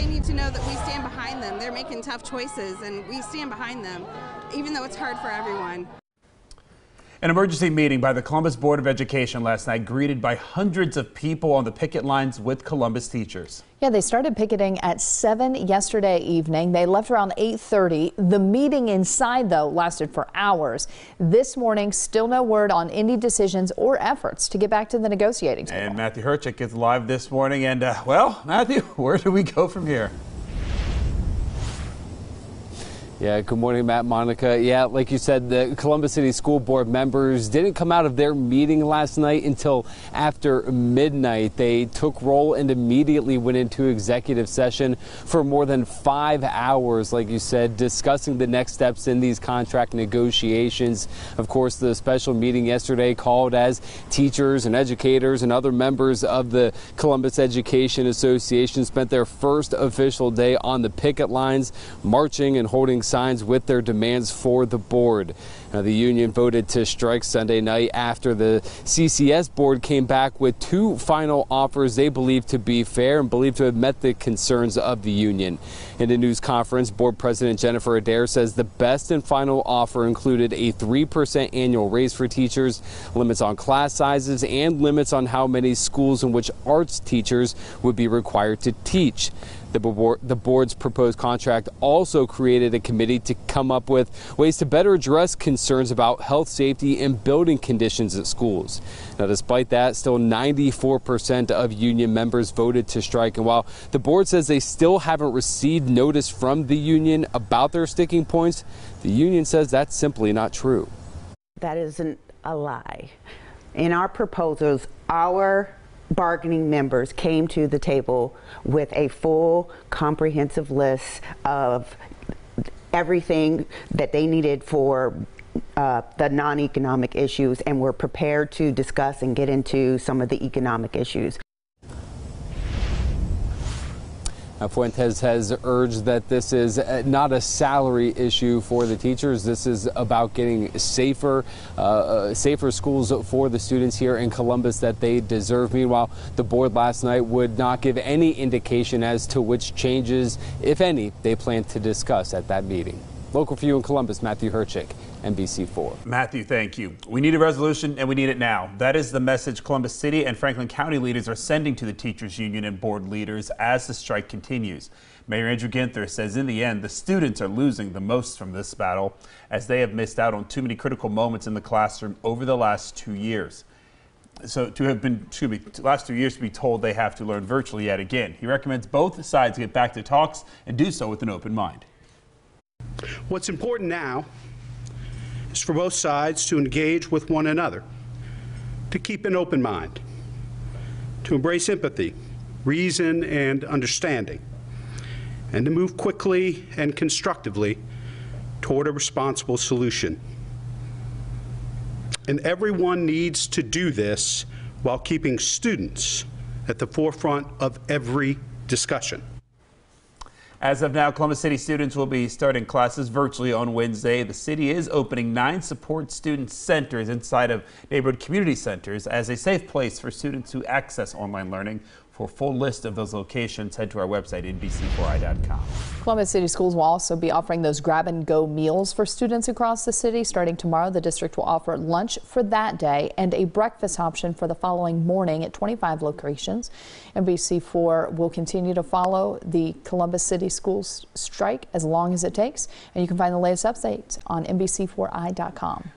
need to know that we stand behind them. They're making tough choices, and we stand behind them, even though it's hard for everyone. An emergency meeting by the Columbus Board of Education last night greeted by hundreds of people on the picket lines with Columbus teachers. Yeah, they started picketing at 7 yesterday evening. They left around 8:30. The meeting inside, though, lasted for hours. This morning, still no word on any decisions or efforts to get back to the negotiating table. And Matthew Herchick is live this morning. And, well, Matthew, where do we go from here? Yeah, good morning, Matt, Monica. Yeah, like you said, the Columbus City School Board members didn't come out of their meeting last night until after midnight. They took roll and immediately went into executive session for more than 5 hours, like you said, discussing the next steps in these contract negotiations. Of course, the special meeting yesterday called as teachers and educators and other members of the Columbus Education Association spent their first official day on the picket lines, marching and holding signs with their demands for the board. Now, the union voted to strike Sunday night after the CCS board came back with two final offers they believe to be fair and believe to have met the concerns of the union. In a news conference, board president Jennifer Adair says the best and final offer included a 3% annual raise for teachers, limits on class sizes, and limits on how many schools in which arts teachers would be required to teach. The board's proposed contract also created a committee to come up with ways to better address concerns about health, safety, and building conditions at schools. Now, despite that, still 94% of union members voted to strike. And while the board says they still haven't received notice from the union about their sticking points, the union says that's simply not true. That isn't a lie. In our proposals, our bargaining members came to the table with a full comprehensive list of everything that they needed for the non-economic issues, and were prepared to discuss and get into some of the economic issues. Fuentes has urged that this is not a salary issue for the teachers. This is about getting safer schools for the students here in Columbus that they deserve. Meanwhile, the board last night would not give any indication as to which changes, if any, they plan to discuss at that meeting. Local for you in Columbus, Matthew Herchick, NBC4. Matthew, thank you. We need a resolution, and we need it now. That is the message Columbus City and Franklin County leaders are sending to the teachers union and board leaders as the strike continues. Mayor Andrew Ginther says in the end, the students are losing the most from this battle, as they have missed out on too many critical moments in the classroom over the last 2 years. So last 2 years to be told they have to learn virtually yet again. He recommends both sides get back to talks and do so with an open mind. What's important now is for both sides to engage with one another, to keep an open mind, to embrace empathy, reason, and understanding, and to move quickly and constructively toward a responsible solution. And everyone needs to do this while keeping students at the forefront of every discussion. As of now, Columbus City students will be starting classes virtually on Wednesday. The city is opening 9 support student centers inside of neighborhood community centers as a safe place for students to access online learning. For a full list of those locations, head to our website, NBC4i.com. Columbus City Schools will also be offering those grab-and-go meals for students across the city. Starting tomorrow, the district will offer lunch for that day and a breakfast option for the following morning at 25 locations. NBC4 will continue to follow the Columbus City Schools strike as long as it takes, and you can find the latest updates on NBC4i.com.